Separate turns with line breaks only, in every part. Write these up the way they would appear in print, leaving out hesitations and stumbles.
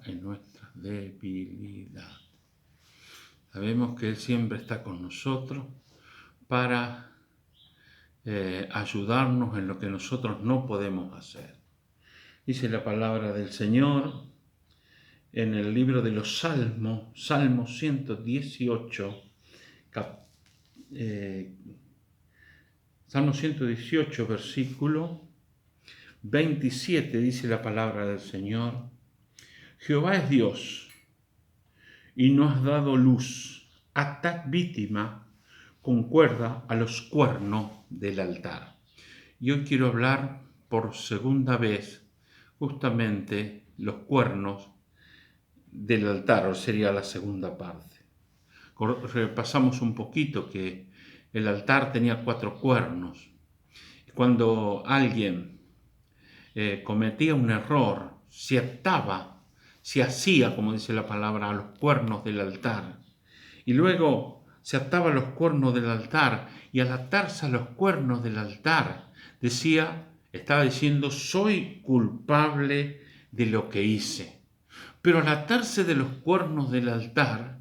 en nuestra debilidad. Sabemos que Él siempre está con nosotros para ayudarnos en lo que nosotros no podemos hacer. Dice la palabra del Señor en el libro de los Salmos, Salmo 118, Salmo 118, versículo 27, dice la palabra del Señor: Jehová es Dios y no has dado luz, atad víctima con cuerda a los cuernos del altar. Y hoy quiero hablar por segunda vez justamente los cuernos del altar, o sería la segunda parte. Repasamos un poquito que el altar tenía 4 cuernos. Cuando alguien cometía un error, se ataba, se hacía, como dice la palabra, a los cuernos del altar. Y luego se ataba a los cuernos del altar, y al atarse a los cuernos del altar, estaba diciendo: soy culpable de lo que hice. Pero al atarse de los cuernos del altar,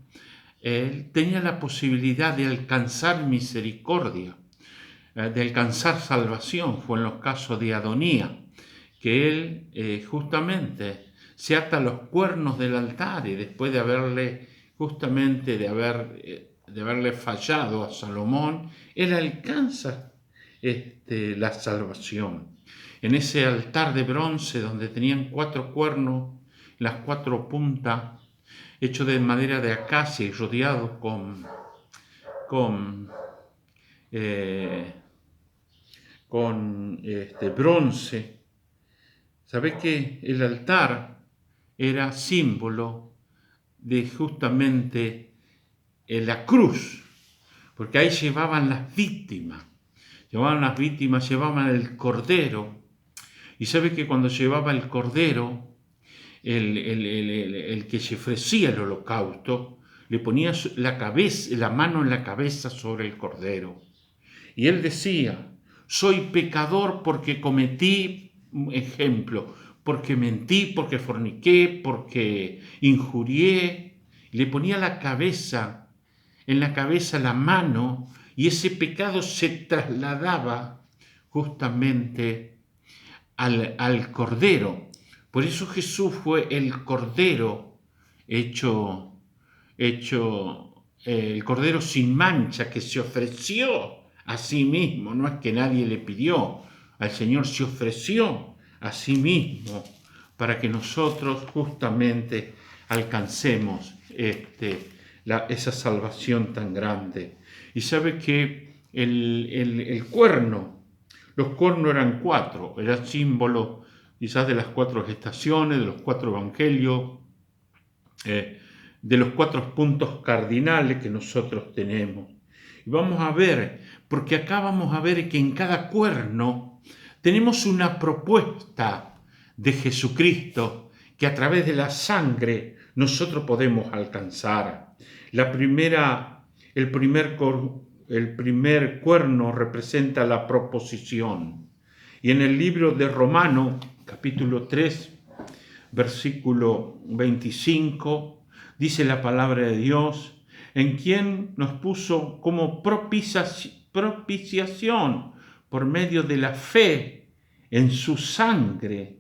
él tenía la posibilidad de alcanzar misericordia, de alcanzar salvación. Fue en los casos de Adonía, que él justamente se ata a los cuernos del altar, y después de haberle fallado a Salomón, él alcanza la salvación. En ese altar de bronce donde tenían 4 cuernos, las 4 puntas, hecho de madera de acacia y rodeado con bronce. ¿Sabés que el altar era símbolo de justamente la cruz? Porque ahí llevaban las víctimas, llevaban el cordero. Y sabe que cuando llevaba el cordero, el que se ofrecía el holocausto, le ponía la mano en la cabeza sobre el cordero. Y él decía: soy pecador porque cometí, ejemplo, porque mentí, porque forniqué, porque injurié. Le ponía en la cabeza la mano, y ese pecado se trasladaba justamente al cordero. Por eso Jesús fue el cordero el cordero sin mancha, que se ofreció a sí mismo. No es que nadie le pidió, al Señor se ofreció a sí mismo para que nosotros justamente alcancemos esa salvación tan grande. Y sabe que los cuernos eran 4, era símbolo quizás de las 4 estaciones, de los 4 evangelios, de los 4 puntos cardinales que nosotros tenemos. Y vamos a ver, porque acá vamos a ver que en cada cuerno tenemos una propuesta de Jesucristo que a través de la sangre nosotros podemos alcanzar. El primer cuerno representa la proposición. Y en el libro de Romanos, capítulo 3, versículo 25, dice la palabra de Dios: en quien nos puso como propiciación por medio de la fe en su sangre,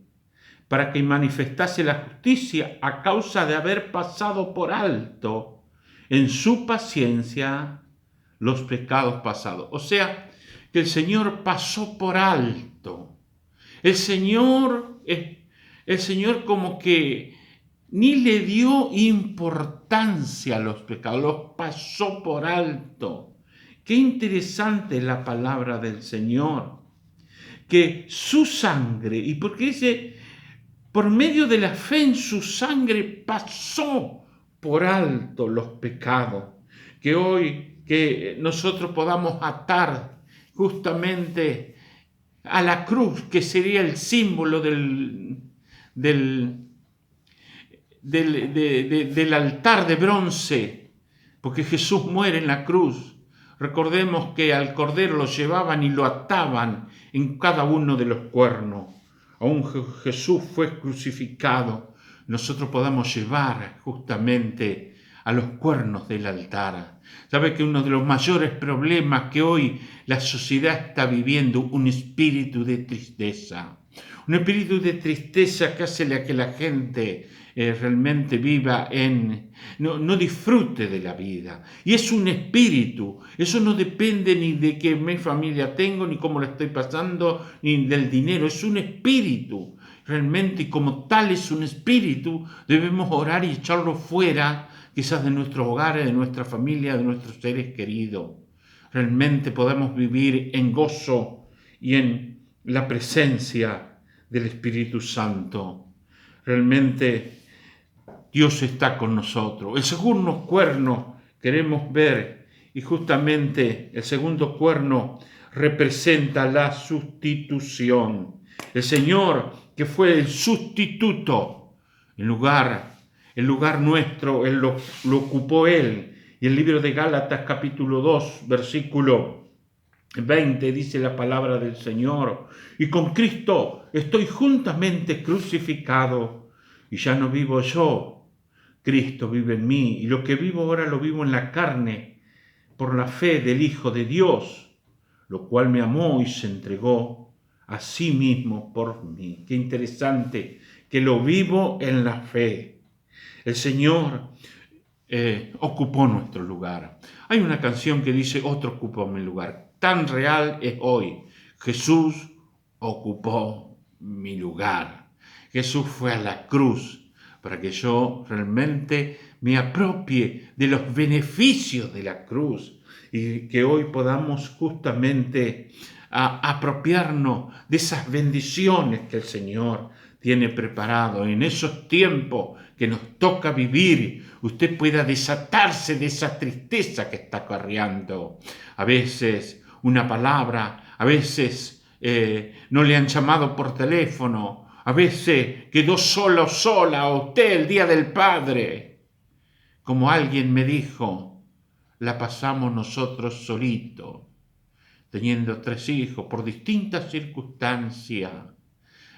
para que manifestase la justicia a causa de haber pasado por alto en su paciencia los pecados pasados. O sea, que el Señor pasó por alto. El Señor como que ni le dio importancia a los pecados, los pasó por alto. Qué interesante es la palabra del Señor, que su sangre, y porque dice, por medio de la fe en su sangre pasó por alto los pecados. Que hoy que nosotros podamos atar justamente a la cruz, que sería el símbolo del altar de bronce, porque Jesús muere en la cruz. Recordemos que al cordero lo llevaban y lo ataban en cada uno de los cuernos. Aún Jesús fue crucificado, nosotros podamos llevar justamente a los cuernos del altar. ¿Sabe que uno de los mayores problemas que hoy la sociedad está viviendo? Un espíritu de tristeza. Un espíritu de tristeza que hace que la gente realmente viva no disfrute de la vida. Y es un espíritu. Eso no depende ni de qué familia tengo, ni cómo la estoy pasando, ni del dinero. Es un espíritu. Realmente, y como tal es un espíritu, debemos orar y echarlo fuera, quizás de nuestros hogares, de nuestra familia, de nuestros seres queridos. Realmente podemos vivir en gozo y en la presencia del Espíritu Santo. Realmente Dios está con nosotros. El segundo cuerno queremos ver, y justamente el segundo cuerno representa la sustitución. El Señor, que fue el sustituto, el lugar nuestro, lo ocupó Él. Y el libro de Gálatas capítulo 2, versículo 20, dice la palabra del Señor: y con Cristo estoy juntamente crucificado, y ya no vivo yo, Cristo vive en mí, y lo que vivo ahora lo vivo en la carne, por la fe del Hijo de Dios, lo cual me amó y se entregó a sí mismo por mí. Qué interesante que lo vivo en la fe. El Señor ocupó nuestro lugar. Hay una canción que dice: otro ocupó mi lugar. Tan real es hoy. Jesús ocupó mi lugar. Jesús fue a la cruz para que yo realmente me apropie de los beneficios de la cruz y que hoy podamos justamente apropiarnos de esas bendiciones que el Señor tiene preparado en esos tiempos que nos toca vivir. Usted pueda desatarse de esa tristeza que está acarreando. A veces una palabra, a veces no le han llamado por teléfono, a veces quedó sola usted el día del Padre. Como alguien me dijo, la pasamos nosotros solitos, teniendo 3 hijos por distintas circunstancias,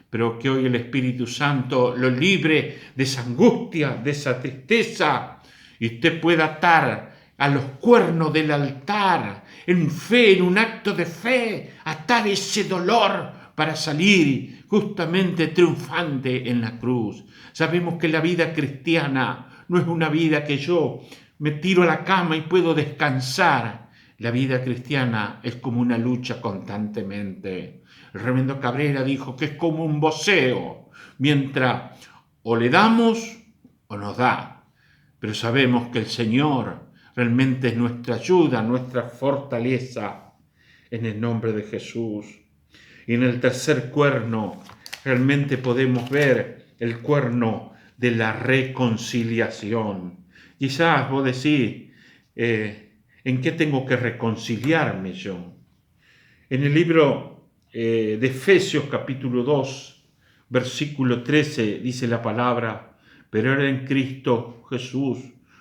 pero que hoy el Espíritu Santo lo libre de esa angustia, de esa tristeza, y usted pueda atar a los cuernos del altar, en fe, en un acto de fe, atar ese dolor para salir justamente triunfante en la cruz. Sabemos que la vida cristiana no es una vida que yo me tiro a la cama y puedo descansar. La vida cristiana es como una lucha constantemente. El reverendo Cabrera dijo que es como un boxeo, mientras o le damos o nos da. Pero sabemos que el Señor realmente es nuestra ayuda, nuestra fortaleza, en el nombre de Jesús. Y en el tercer cuerno realmente podemos ver el cuerno de la reconciliación. Quizás vos decís, ¿en qué tengo que reconciliarme yo? En el libro de Efesios capítulo 2, versículo 13, dice la palabra: pero era en Cristo Jesús.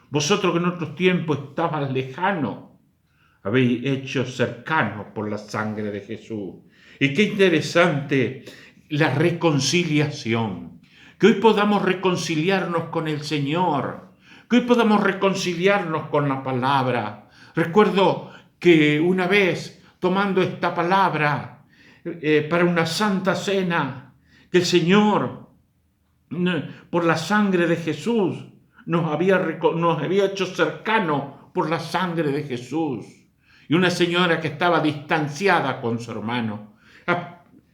Vosotros que en otros tiempos estabas lejanos, habéis hecho cercanos por la sangre de Jesús. Y qué interesante la reconciliación. Que hoy podamos reconciliarnos con el Señor. Que hoy podamos reconciliarnos con la palabra. Recuerdo que una vez, tomando esta palabra para una santa cena, que el Señor, por la sangre de Jesús, nos había hecho cercanos por la sangre de Jesús. Y una señora que estaba distanciada con su hermano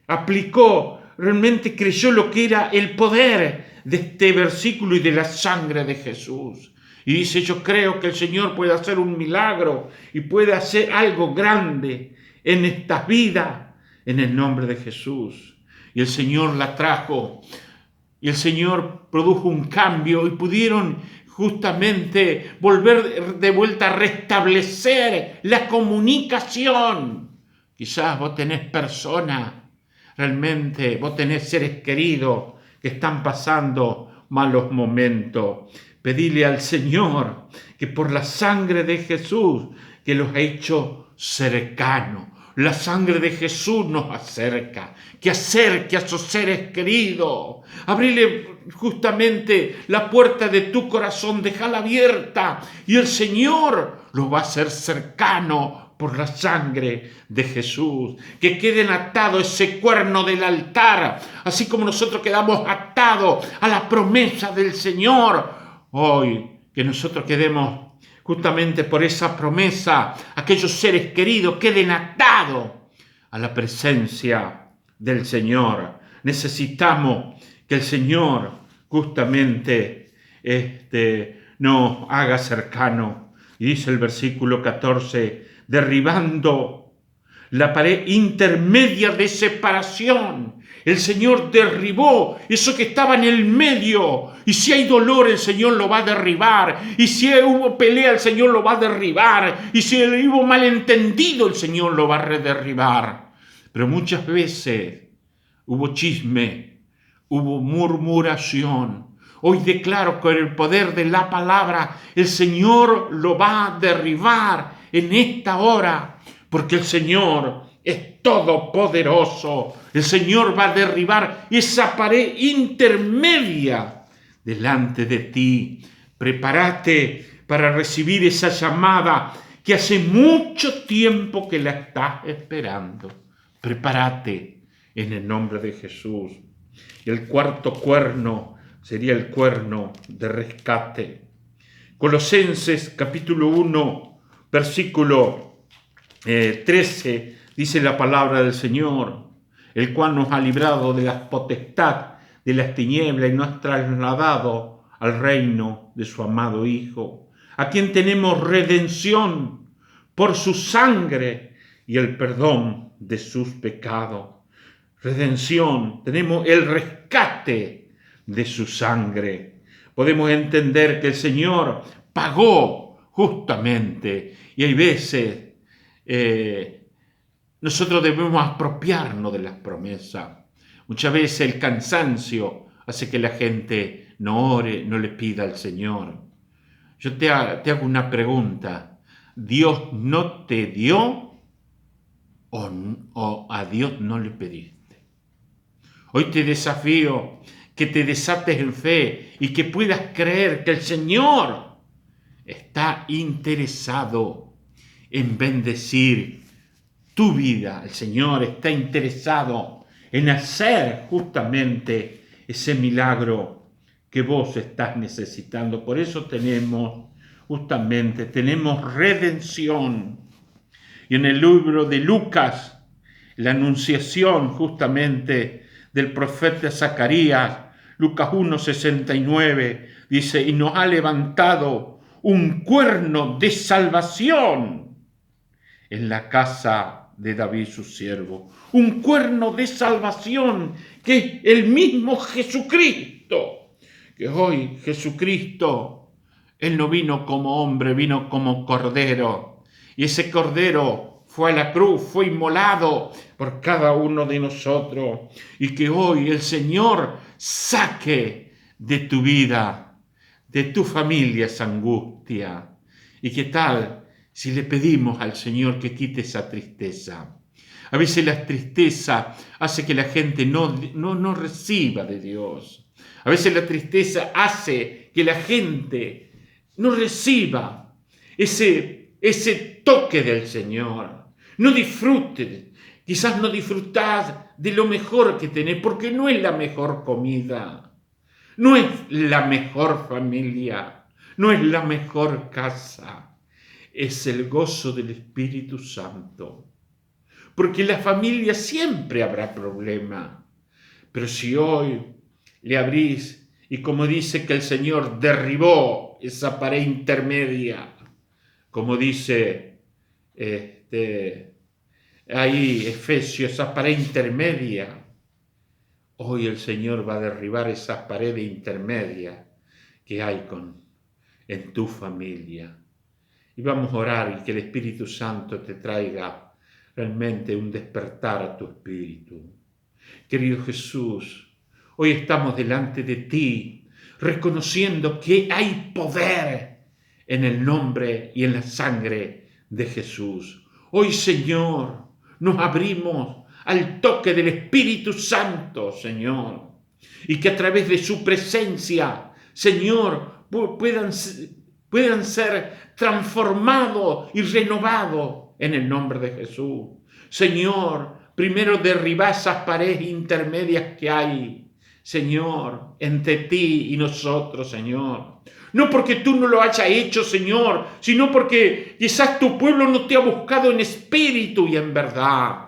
aplicó, realmente creyó lo que era el poder de este versículo y de la sangre de Jesús. Y dice: yo creo que el Señor puede hacer un milagro y puede hacer algo grande en esta vida, en el nombre de Jesús. Y el Señor la trajo, y el Señor produjo un cambio, y pudieron justamente volver de vuelta a restablecer la comunicación. Quizás vos tenés personas, realmente vos tenés seres queridos que están pasando malos momentos. Pedile al Señor que por la sangre de Jesús, que los ha hecho cercanos, La sangre de Jesús nos acerca, que acerque a sus seres queridos. Abrile justamente la puerta de tu corazón, déjala abierta y el Señor lo va a hacer cercano por la sangre de Jesús. Que queden atados ese cuerno del altar, así como nosotros quedamos atados a la promesa del Señor. Hoy que nosotros quedemos justamente por esa promesa, aquellos seres queridos queden atados a la presencia del Señor. Necesitamos que el Señor justamente nos haga cercano. Y dice el versículo 14, derribando la pared intermedia de separación. El Señor derribó eso que estaba en el medio. Y si hay dolor, el Señor lo va a derribar. Y si hubo pelea, el Señor lo va a derribar. Y si hubo malentendido, el Señor lo va a derribar. Pero muchas veces hubo chisme, hubo murmuración. Hoy declaro que con el poder de la palabra, el Señor lo va a derribar en esta hora. Porque el Señor es todopoderoso. El Señor va a derribar esa pared intermedia delante de ti. Prepárate para recibir esa llamada que hace mucho tiempo que la estás esperando. Prepárate en el nombre de Jesús. Y el cuarto cuerno sería el cuerno de rescate. Colosenses capítulo 1, versículo 13, dice la palabra del Señor, el cual nos ha librado de la potestad de las tinieblas y nos ha trasladado al reino de su amado Hijo, a quien tenemos redención por su sangre y el perdón de sus pecados. Redención, tenemos el rescate de su sangre. Podemos entender que el Señor pagó justamente, y hay veces nosotros debemos apropiarnos de las promesas. Muchas veces el cansancio hace que la gente no ore, no le pida al Señor. Yo te hago una pregunta. ¿Dios no te dio o a Dios no le pediste? Hoy te desafío que te desates en fe y que puedas creer que el Señor está interesado en bendecir tu vida. El Señor está interesado en hacer justamente ese milagro que vos estás necesitando. Por eso tenemos redención. Y en el libro de Lucas, la anunciación justamente del profeta Zacarías, Lucas 1:69, dice, y nos ha levantado un cuerno de salvación en la casa de David su siervo. Un cuerno de salvación que es el mismo Jesucristo. Que hoy Jesucristo, Él no vino como hombre, vino como cordero. Y ese cordero fue a la cruz, fue inmolado por cada uno de nosotros. Y que hoy el Señor saque de tu vida, de tu familia esa angustia. ¿Y qué tal si le pedimos al Señor que quite esa tristeza? A veces la tristeza hace que la gente no reciba de Dios. A veces la tristeza hace que la gente no reciba ese toque del Señor. No disfrute, quizás no disfrutás de lo mejor que tenés, porque no es la mejor comida, no es la mejor familia, no es la mejor casa. Es el gozo del Espíritu Santo. Porque en la familia siempre habrá problema. Pero si hoy le abrís, y como dice que el Señor derribó esa pared intermedia, como dice ahí Efesios, esa pared intermedia, hoy el Señor va a derribar esas paredes intermedias que hay en tu familia. Y vamos a orar y que el Espíritu Santo te traiga realmente un despertar a tu espíritu. Querido Jesús, hoy estamos delante de ti, reconociendo que hay poder en el nombre y en la sangre de Jesús. Hoy, Señor, nos abrimos al toque del Espíritu Santo, Señor, y que a través de su presencia, Señor, puedan ser transformados y renovados en el nombre de Jesús. Señor, primero derriba esas paredes intermedias que hay, Señor, entre ti y nosotros, Señor. No porque tú no lo hayas hecho, Señor, sino porque quizás tu pueblo no te ha buscado en espíritu y en verdad.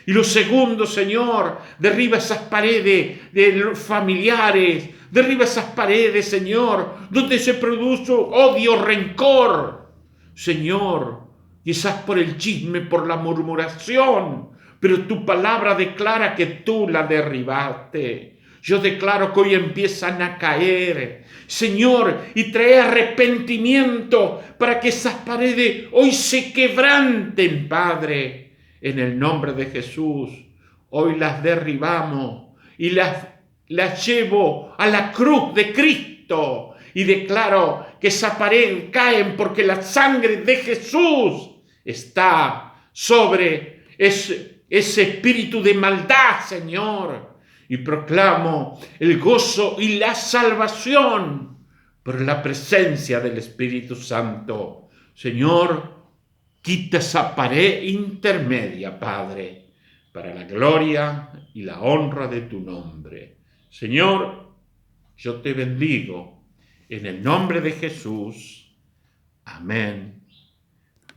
Y lo segundo, Señor, derriba esas paredes de los familiares, derriba esas paredes, Señor, donde se produce odio, rencor. Señor, quizás por el chisme, por la murmuración, pero tu palabra declara que tú la derribaste. Yo declaro que hoy empiezan a caer, Señor, y trae arrepentimiento para que esas paredes hoy se quebranten, Padre. En el nombre de Jesús, hoy las derribamos y las llevo a la cruz de Cristo y declaro que esa pared caen porque la sangre de Jesús está sobre ese espíritu de maldad, Señor. Y proclamo el gozo y la salvación por la presencia del Espíritu Santo. Señor, quita esa pared intermedia, Padre, para la gloria y la honra de tu nombre. Señor, yo te bendigo en el nombre de Jesús. Amén